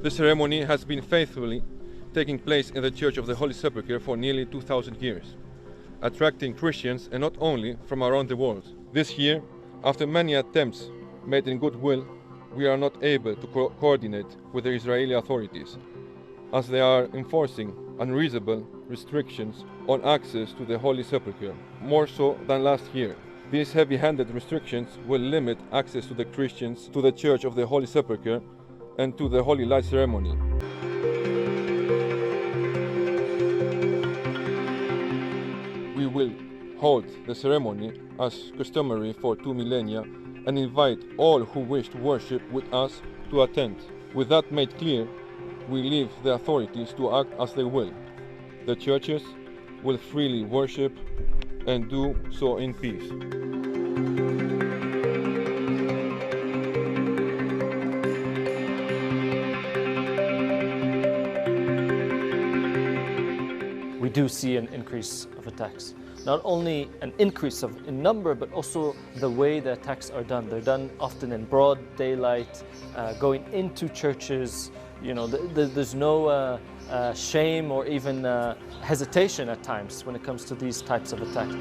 The ceremony has been faithfully taking place in the Church of the Holy Sepulcher for nearly 2,000 years, attracting Christians and not only from around the world. This year, after many attempts made in goodwill, we are not able to coordinate with the Israeli authorities, as they are enforcing unreasonable restrictions on access to the Holy Sepulchre, more so than last year. These heavy-handed restrictions will limit access to the Christians to the Church of the Holy Sepulchre and to the Holy Light ceremony. We will hold the ceremony as customary for 2 millennia and invite all who wish to worship with us to attend. With that made clear, we leave the authorities to act as they will. The churches will freely worship and do so in peace. We do see an increase of attacks. Not only an increase in number, but also the way the attacks are done. They're done often in broad daylight, going into churches. You know, there's no shame or even hesitation at times when it comes to these types of attacks.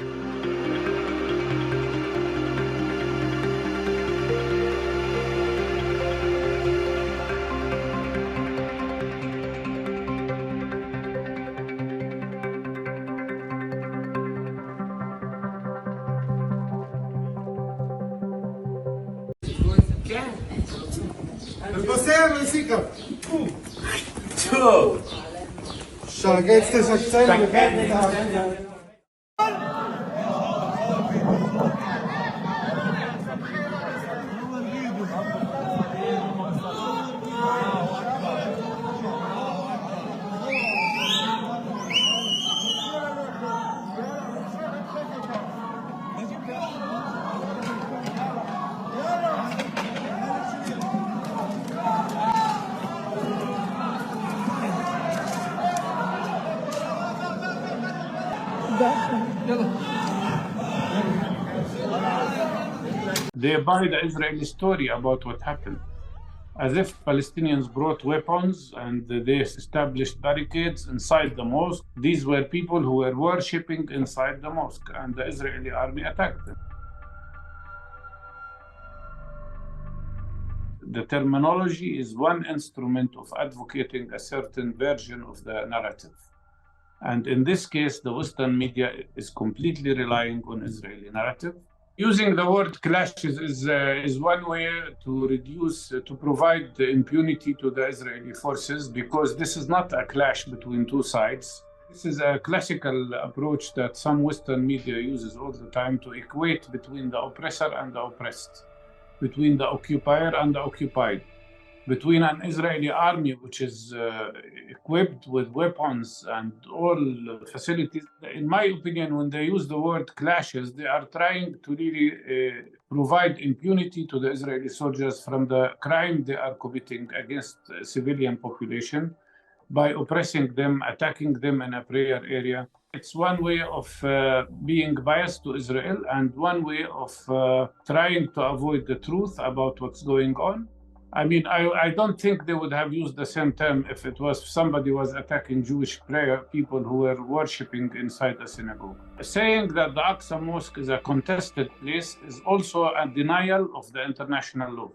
They buy the Israeli story about what happened, as if Palestinians brought weapons and they established barricades inside the mosque. These were people who were worshipping inside the mosque, and the Israeli army attacked them. The terminology is one instrument of advocating a certain version of the narrative. And in this case, the Western media is completely relying on Israeli narrative. Using the word clashes is one way to provide the impunity to the Israeli forces, because this is not a clash between two sides. This is a classical approach that some Western media uses all the time to equate between the oppressor and the oppressed, between the occupier and the occupied, between an Israeli army which is equipped with weapons and all facilities. In my opinion, when they use the word clashes, they are trying to really provide impunity to the Israeli soldiers from the crime they are committing against the civilian population by oppressing them, attacking them in a prayer area. It's one way of being biased to Israel and one way of trying to avoid the truth about what's going on. I mean, I don't think they would have used the same term if it was somebody was attacking Jewish people who were worshipping inside a synagogue. Saying that the Aqsa Mosque is a contested place is also a denial of the international law,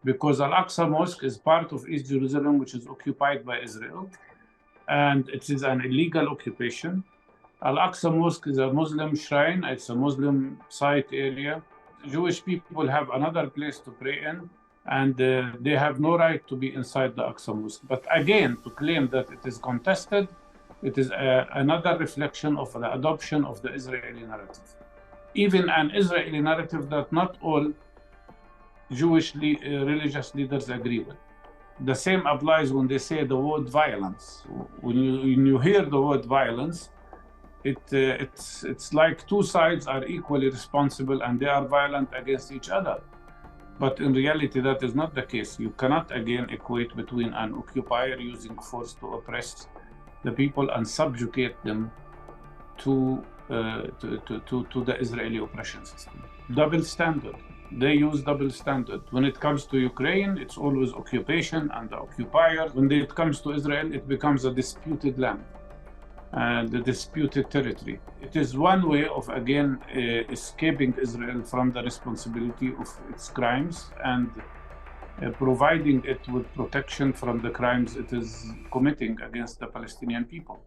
because Al-Aqsa Mosque is part of East Jerusalem, which is occupied by Israel, and it is an illegal occupation. Al-Aqsa Mosque is a Muslim shrine, it's a Muslim site area. Jewish people have another place to pray in, and they have no right to be inside the Aqsa Mosque. But again, to claim that it is contested, it is another reflection of the adoption of the Israeli narrative. Even an Israeli narrative that not all Jewish religious leaders agree with. The same applies when they say the word violence. When you hear the word violence, it's like two sides are equally responsible and they are violent against each other. But in reality, that is not the case. You cannot again equate between an occupier using force to oppress the people and subjugate them to the Israeli oppression system. Double standard. They use double standard. When it comes to Ukraine, it's always occupation and the occupier. When it comes to Israel, it becomes a disputed land and the disputed territory. It is one way of, again, escaping Israel from the responsibility of its crimes and providing it with protection from the crimes it is committing against the Palestinian people.